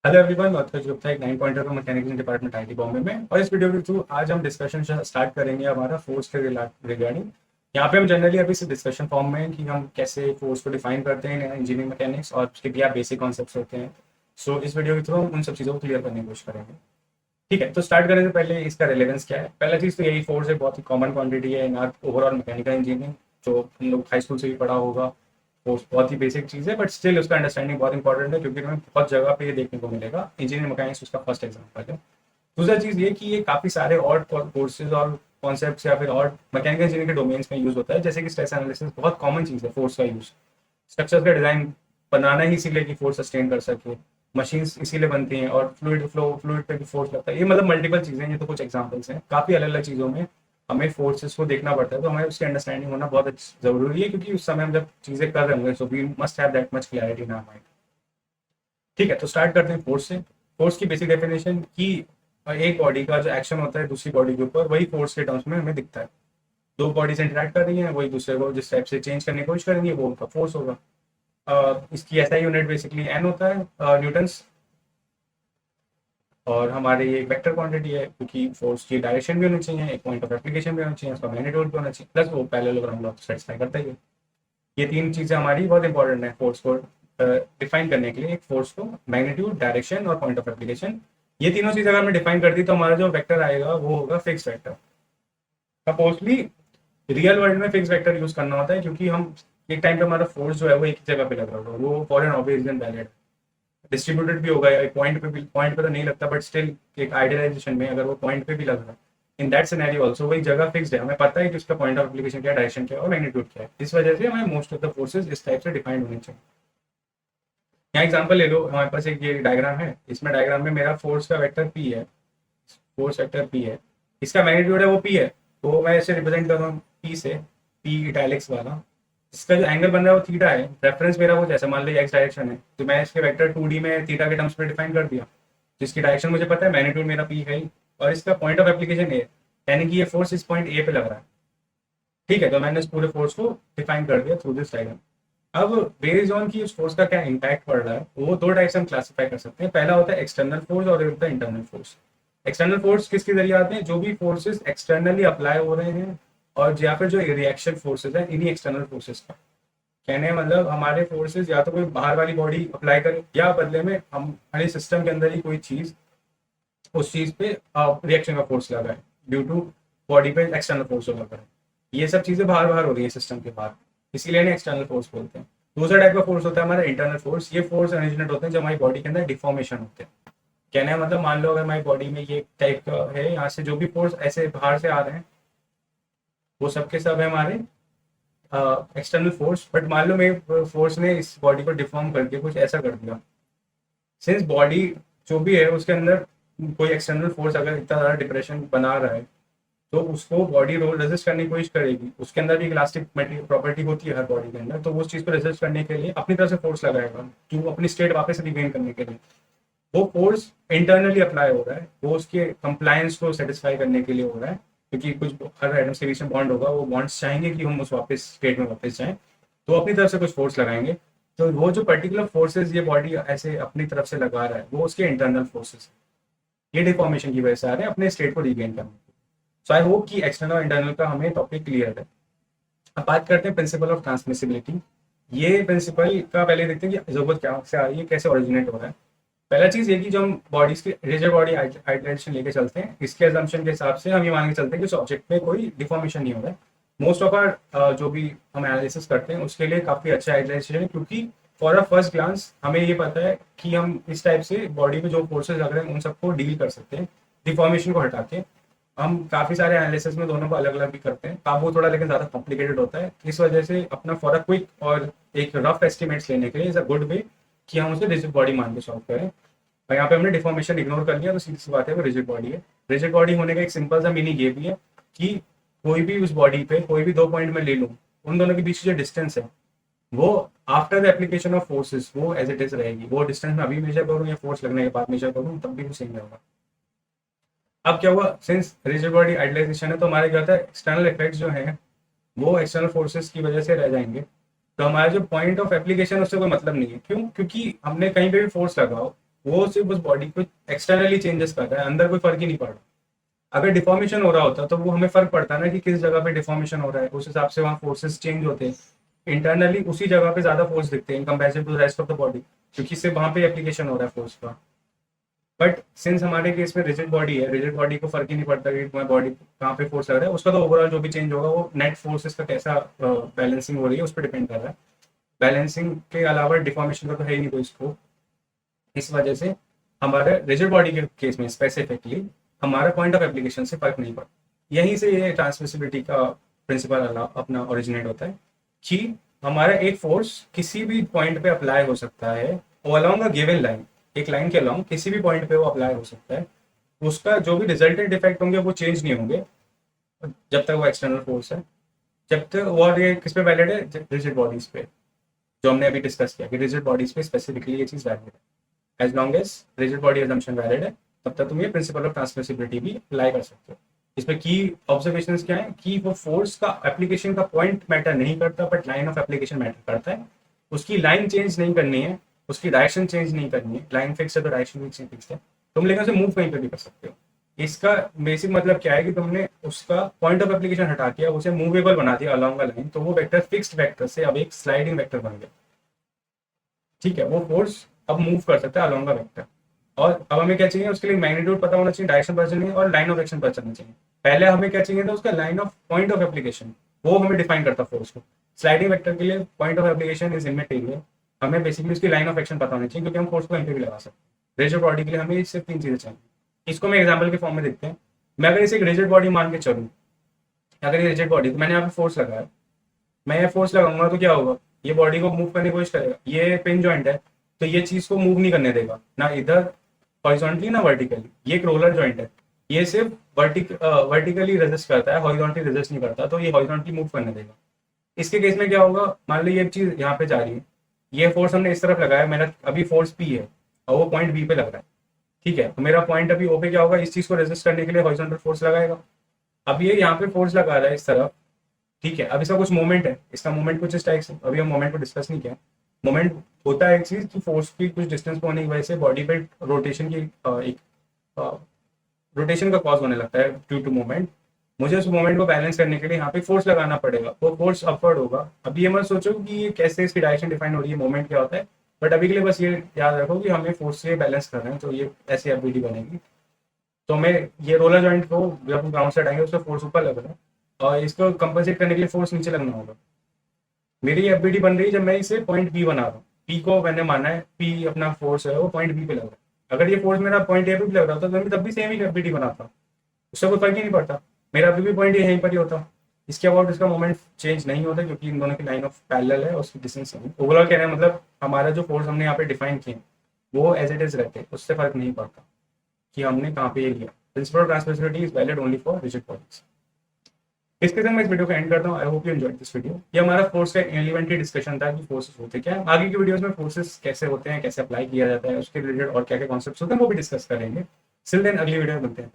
Hello everyone, मैं उत्कर्ष गुप्ता, एक 9 pointer का मैकेनिकल डिपार्टमेंट आईटी बॉम्बे में। और इस वीडियो के थ्रू आज हम डिस्कशन स्टार्ट करेंगे हमारा फोर्स के रिगार्डिंग। यहाँ पे हम जनरली अभी से डिस्कशन फॉर्म में हैं कि हम कैसे फोर्स को डिफाइन करते हैं इंजीनियरिंग मैकेनिक्स और उसके क्या बेसिक कॉन्सेप्ट्स होते हैं। सो इस वीडियो के थ्रू हम उन सब चीज़ों को क्लियर करने की कोशिश करेंगे। ठीक है, तो स्टार्ट करने से पहले इसका रेलेवेंस क्या है। पहला चीज़ तो यही, फोर्स एक बहुत ही कॉमन क्वांटिटी है इन आर ओवरऑल मैकेनिकल इंजीनियरिंग, जो हम लोग हाई स्कूल से भी पढ़ा होगा। फोर्स बहुत ही बेसिक चीज़ है, बट स्टिल उसका अंडरस्टैंडिंग बहुत इंपॉर्टेंट है, क्योंकि हमें बहुत जगह पे ये देखने को मिलेगा। इंजीनियरिंग मैकेनिक्स उसका फर्स्ट एग्जाम्पल है। दूसरा चीज़ ये कि ये काफ़ी सारे और कोर्सेज और कॉन्सेप्ट्स या फिर और मैकेनिकल इंजीनियरिंग के डोमेन्स में यूज़ होता है, जैसे कि स्ट्रेस एनालिसिस बहुत कॉमन चीज़ है। फोर्स का यूज़ स्ट्रक्चर्स का डिज़ाइन बनाना ही इसीलिए कि फोर्स सस्टेन कर सके, मशीन्स इसीलिए बनती हैं, और फ्लूइड पे भी फोर्स लगता है। ये मतलब मल्टीपल चीज़ें हैं, ये तो कुछ एग्जांपल्स हैं। काफ़ी अलग अलग चीज़ों में हमें फोर्सेस को देखना पड़ता है, तो हमें उसकी अंडरस्टैंडिंग होना बहुत ज़रूरी है, क्योंकि उस समय हम जब चीज़ें कर रहे होंगे, so we must have that much clarity in our mind. ठीक है, तो स्टार्ट करते हैं फोर्स से। फोर्स की बेसिक डेफिनेशन की एक बॉडी का जो एक्शन होता है दूसरी बॉडी के ऊपर, वही फोर्स के टर्म्स में हमें दिखता है। दो बॉडीज इंटरेक्ट कर रही हैं, वही दूसरे को जिस टाइप से चेंज करने की कोशिश करेंगे वो उनका फोर्स होगा। इसकी ऐसा यूनिट बेसिकली एन होता है, न्यूटन्स। और हमारे ये वेक्टर क्वांटिटी है, क्योंकि फोर्स की डायरेक्शन भी होनी चाहिए, एक पॉइंट ऑफ एप्लीकेशन भी होना चाहिए, उसका मैग्नीट्यूड भी होना चाहिए, प्लस वो पैरेललोग्राम लॉ सेटिस्फाई करता ही है। ये तीन चीज़ें हमारी बहुत इंपॉर्टेंट है फोर्स को डिफाइन करने के लिए। एक फोर्स को मैग्नीट्यूड, डायरेक्शन और पॉइंट ऑफ एप्लीकेशन, ये तीनों चीज़ अगर हमने डिफाइन कर दी तो हमारा जो वेक्टर आएगा वो होगा fix vector. Supposedly real world में फिक्स वेक्टर यूज करना होता है, क्योंकि हम एक टाइम पे हमारा फोर्स जो है वो एक ही जगह पे लग रहा होगा, वो for an obvious reason valid distributed भी होगा। एक पॉइंट पे भी, पॉइंट पे तो नहीं लगता, बट स्टिल एक आइडियलाइजेशन में अगर वो पॉइंट पे भी लग रहा है, इन दैट सिनेरियो ऑल्सो वही जगह फिक्स्ड है। हमें पता है कि उसका पॉइंट ऑफ एप्लीकेशन क्या, डायरेक्शन क्या और मैग्नीट्यूड क्या है। इस वजह से हमें मोस्ट ऑफ द फोर्सेज इस टाइप से डिफाइंड होने चाहिए। यहाँ एग्जांपल ले लो, हमारे पास एक ये डायग्राम है, इसमें डायग्राम में मेरा फोर्स का वेक्टर पी है, फोर्स वेक्टर पी है, इसका मैग्नीट्यूड है वो पी है, तो मैं इसे रिप्रेजेंट कर रहा हूँ पी से, पी इटैलिक्स वाला। इसका जो एंगल बन रहा है वो थीटा है, रेफरेंस मेरा वो जैसे मान लो एक्स डायरेक्शन है, तो मैं इसके वेक्टर 2D में थीटा के टर्म्स में डिफाइन कर दिया, जिसकी डायरेक्शन मुझे पता है, मैग्नीट्यूड मेरा पी है ही, और इसका पॉइंट ऑफ एप्लीकेशन ए, यानी कि ये फोर्स इस पॉइंट ए पे लग रहा है। ठीक है, तो मैंने इस पूरे फोर्स को डिफाइन कर दिया थ्रू दिस डायग्राम। अब बेस्ड ऑन की उस फोर्स का क्या इम्पैक्ट पड़ रहा है, वो दो टाइप से हम क्लासिफाई कर सकते हैं। पहला होता है एक्सटर्नल फोर्स और एक होता है इंटरनल फोर्स। एक्सटर्नल फोर्स किसके जरिए आते हैं, जो भी फोर्सेस एक्सटर्नली अप्लाई हो रहे हैं, और या फिर जो रिएक्शन फोर्सेस हैं इन्हीं एक्सटर्नल फोर्सेस का कहने का मतलब, हमारे फोर्सेस या तो कोई बाहर वाली बॉडी अप्लाई करे, या बदले में हम हमारे सिस्टम के अंदर ही कोई चीज उस चीज पे रिएक्शन का फोर्स लगाए ड्यू टू बॉडी पे एक्सटर्नल फोर्स लगा है। ये सब चीजें बाहर बाहर हो रही है सिस्टम के बाहर, इसीलिए इन्हें एक्सटर्नल फोर्स बोलते हैं। दूसरा टाइप का फोर्स होता है हमारा इंटरनल फोर्स। ये फोर्स ओरिजिनेट होते हैं जब हमारी बॉडी के अंदर डिफॉर्मेशन होते हैं। कहने का मतलब, मान लो अगर हमारी बॉडी में ये टाइप का है, यहाँ से जो भी फोर्स ऐसे बाहर से आ रहे हैं वो सब के सब है हमारे एक्सटर्नल फोर्स। बट मान लो मेरे फोर्स ने इस बॉडी को डिफॉर्म करके कुछ ऐसा कर दिया, सिंस बॉडी जो भी है उसके अंदर कोई एक्सटर्नल फोर्स अगर इतना ज़्यादा डिप्रेशन बना रहा है, तो उसको बॉडी रोल रेजिस्ट करने की कोशिश करेगी। उसके अंदर भी इलास्टिक प्रॉपर्टी होती है हर बॉडी के अंदर, तो वो उस चीज़ को रेजिस्ट करने के लिए अपनी तरफ से फोर्स लगाएगा, जो अपनी स्टेट वापस रिगेन करने के लिए। वो फोर्स इंटरनली अप्लाई हो रहा है, वो उसके कंप्लायंस को सेटिस्फाई करने के लिए हो रहा है, क्योंकि कुछ हर एटम्स के बीच में बॉन्ड होगा, वो बॉन्ड्स चाहेंगे कि हम उस वापस स्टेट में वापस जाएं, तो अपनी तरफ से कुछ फोर्स लगाएंगे। तो वो जो पर्टिकुलर फोर्सेज ये बॉडी ऐसे अपनी तरफ से लगा रहा है, वो उसके इंटरनल फोर्सेज, ये डिफॉर्मेशन की वजह से आ रहे हैं अपने स्टेट को रिगेन करने के। सो आई होप कि एक्सटर्नल और इंटरनल का हमें टॉपिक क्लियर है। अब बात करते हैं प्रिंसिपल ऑफ ट्रांसमिसिबिलिटी। ये प्रिंसिपल का पहले देखते हैं कि जरूरत क्या से आ रही है, कैसे ओरिजिनेट हो रहा है। पहला चीज ये कि जो हम बॉडीज की रिजिड बॉडी आइडेंटिफिकेशन लेके चलते हैं, इसके अजम्पशन के हिसाब से हम ये मान के चलते हैं कि उस ऑब्जेक्ट में कोई डिफॉर्मेशन नहीं हो रहा है। मोस्ट ऑफ आर जो भी हम एनालिसिस करते हैं उसके लिए काफी अच्छा आइडेंटिफिकेशन है, क्योंकि फॉर अ फर्स्ट ग्लांस हमें ये पता है कि हम इस टाइप से बॉडी में जो फोर्सेज लग रहे हैं उन सबको डील कर सकते हैं, डिफॉर्मेशन को हटा के। हम काफी सारे एनालिसिस में दोनों को अलग अलग भी करते हैं, अब वो थोड़ा लेकिन ज्यादा कॉम्प्लिकेटेड होता है। इस वजह से अपना फॉर अ क्विक और एक रफ एस्टिमेट्स लेने के लिए इज अ गुड वे कि हम उसे रिजिड बॉडी मान के सॉल्व करें। और यहाँ पे हमने डिफॉर्मेशन इग्नोर कर लिया, तो सीधी सी बात है वो रिजिड बॉडी है। रिजिड बॉडी होने का एक सिंपल सा मीनिंग ये भी है कि कोई भी उस बॉडी पे कोई भी दो पॉइंट में ले लूँ, उन दोनों के बीच जो डिस्टेंस है वो after the application of forces वो एज इट इज रहेगी। वो डिस्टेंस मैं अभी मेजर करूँ या फोर्स लगने के बाद मेजर करूँ, तब भी वो सेम रहेगा। अब क्या हुआ, सिंस रिजिड बॉडी आइडियलाइजेशन है, तो हमारे क्या होता है, एक्सटर्नल इफेक्ट्स जो हैं वो एक्सटर्नल फोर्सेस की वजह से रह जाएंगे। तो हमारा जो पॉइंट ऑफ एप्लीकेशन उससे कोई मतलब नहीं है। क्यों? क्योंकि हमने कहीं पे भी फोर्स लगाओ, वो सिर्फ उस बॉडी को एक्सटर्नली चेंजेस कर रहा है, अंदर कोई फर्क ही नहीं पड़ रहा। अगर डिफॉर्मेशन हो रहा होता तो वो हमें फर्क पड़ता ना कि किस जगह पे डिफॉर्मेशन हो रहा है, उस हिसाब से वहाँ फोर्सेस चेंज होते हैं। इंटरनली उसी जगह पे ज्यादा फोर्स दिखते हैं in comparison to rest of the body, क्योंकि सिर्फ वहाँ पे एप्लीकेशन हो रहा है फोर्स का। बट सिंस हमारे केस में रिजिड बॉडी है, रिजिड बॉडी को फर्क ही नहीं पड़ता कि तुम्हारी बॉडी कहाँ पे फोर्स लग रहा है, उसका तो ओवरऑल जो भी चेंज होगा वो नेट फोर्सेस का कैसा बैलेंसिंग हो रही है उस पर डिपेंड कर रहा है। बैलेंसिंग के अलावा डिफॉर्मेशन का तो है ही नहीं कोई स्कोप। इस वजह से हमारे रिजिड बॉडी के केस में स्पेसिफिकली हमारा पॉइंट ऑफ एप्लीकेशन से फर्क नहीं पड़ता। यहीं से ये ट्रांसमिसिबिलिटी का प्रिंसिपल अपना ओरिजिनेट होता है कि हमारा एक फोर्स किसी भी पॉइंट पे अप्लाई हो सकता है और अलॉन्ग अ गिवन लाइन, एक लाइन के अलॉन्ग किसी भी पॉइंट पे वो अप्लाई हो सकता है। उसका जो भी रिजल्टेंट इफेक्ट होंगे वो चेंज नहीं होंगे जब तक वो एक्सटर्नल फोर्स है, जब तक वो। और ये किस पे वैलिड है? रिजिड बॉडीज पे, जो हमने अभी डिस्कस किया कि रिजिड बॉडीज पे स्पेसिफिकली ये चीज वैलिड है। As long as rigid body assumption valid है तब तक तुम ये प्रिंसिपल ऑफ ट्रांसमिसिबिलिटी भी अप्लाई कर सकते हो। इसमें की ऑब्जर्वेशंस क्या है कि वो फोर्स का एप्लीकेशन का पॉइंट मैटर नहीं करता, but line of application matter करता है। उसकी लाइन चेंज नहीं करनी है, उसकी डायरेक्शन चेंज नहीं करनी है। लाइन फिक्स है तो डायरेक्शन भी फिक्स है, तुम लेकिन उसे मूव कहीं पर भी कर सकते हो। इसका बेसिक मतलब क्या है कि तुमने उसका पॉइंट ऑफ एप्लीकेशन हटा दिया, उसे मूवेबल बना दिया अलॉन्ग अ लाइन, तो वो वेक्टर फिक्स्ड वेक्टर से अब एक स्लाइडिंग वेक्टर बन गया। ठीक है, वो फोर्स अब मूव कर सकता है अलॉन्ग अ वेक्टर। और अब हमें क्या चाहिए? उसके लिए मैग्नीट्यूड पता होना चाहिए, डायरेक्शन पता चाहिए और लाइन ऑफ एक्शन पता चलना चाहिए। पहले हमें क्या चाहिए था? उसका line of point of application, वो हमें डिफाइन करता फोर्स को। स्लाइडिंग वेक्टर के लिए पॉइंट ऑफ एप्लीकेशन इज इमैटेरियल, हमें बेसिकली उसकी लाइन ऑफ एक्शन पता होनी चाहिए क्योंकि हम फोर्स को कहीं पे भी लगा सकते हैं। रिजिड बॉडी के लिए हमें सिर्फ 3 चीजें चाहिए। इसको मैं एग्जाम्पल के फॉर्म में देखते हैं। मैं अगर इसे एक रिजिड बॉडी मान के चलूँ, अगर ये रिजिड बॉडी, तो मैंने यहाँ पे फोर्स लगाया, मैं ये फोर्स लगाऊंगा तो क्या होगा? ये बॉडी को मूव करने की कोशिश करेगा। ये पिन जॉइंट है तो ये चीज को मूव नहीं करने देगा, ना इधर हॉरिजॉन्टली ना वर्टिकली। ये एक रोलर जॉइंट है, ये सिर्फ वर्टिकली रेजिस्ट करता है, हॉरिजॉन्टली रेजिस्ट नहीं करता, तो ये हॉरिजॉन्टली मूव करने देगा। इसके केस में क्या होगा? मान लो ये चीज यहाँ पे जा रही है, ये फोर्स हमने इस तरफ लगाया, मेरा अभी फोर्स पी है और वो पॉइंट बी पे लग रहा है। ठीक है, तो मेरा पॉइंट अभी ओ पे क्या होगा? इस चीज को रेजिस्ट करने के लिए हॉरिजॉन्टल फोर्स लगाएगा। अब ये यहाँ पे फोर्स लगा रहा है इस तरफ। ठीक है, अब इसका कुछ मोमेंट है, इसका मोमेंट कुछ इस टाइप से, अभी हम मोमेंट को डिस्कस नहीं किया। मोमेंट होता है एक चीज कि फोर्स की कुछ डिस्टेंस पे होने की वजह से बॉडी पे रोटेशन की एक रोटेशन का कॉज होने लगता है ड्यू टू मोमेंट। मुझे उस मोमेंट को बैलेंस करने के लिए यहाँ पे फोर्स लगाना पड़ेगा, वो फोर्स अपवर्ड होगा। अभी ये मत सोचो कि ये कैसे इसकी डायरेक्शन डिफाइन हो रही है, मोमेंट क्या होता है, बट अभी के लिए बस ये याद रखो कि हमें फोर्स से बैलेंस कर रहे हैं, तो ये ऐसी एबिलिटी बनेगी। तो हमें ये रोलर जॉइंट को जब हम ग्राउंड साइड आएंगे उसका फोर्स ऊपर लग रहा है और इसको कंपनसेट करने के लिए फोर्स नीचे लगना होगा। मेरी एफबीडी बन रही है जब मैं इसे पॉइंट बी बना रहा हूँ। पी को मैंने माना है, पी अपना फोर्स है वो पॉइंट बी पे लग रहा है। अगर ये फोर्स मेरा पॉइंट ए पे भी लग रहा था तो मैं तब भी सेम ही एफबीडी बनाता, उससे कोई फर्क ही नहीं पड़ता, मेरा अभी भी पॉइंट यहीं पर ही होता। इसके अबाउट इसका मोमेंट चेंज नहीं होता क्योंकि इन दोनों की लाइन ऑफ पैरेलल है, उसकी डिस्टेंस नहीं। ओवरऑल कहना है मतलब हमारा जो फोर्स हमने यहाँ पे डिफाइन किए वो एज इट इज रहते, उससे फर्क नहीं पड़ता कि हमने कहाँ पे ये लिया। Principal of transmissibility is valid only for rigid bodies. इसके साथ मैं इस वीडियो को एंड करता हूँ। I hope you enjoyed this video. ये हमारा फोर्स का एलिमेंट्री डिस्कशन था कि फोर्सेस होते क्या है। आगे की वीडियोस में फोर्सेस कैसे होते हैं, कैसे अप्लाई किया जाता है, उसके रिलेटेड और क्या क्या कॉन्सेप्ट्स होते हैं वो भी डिस्कस करेंगे। सिल देन अगली वीडियो में मिलते हैं।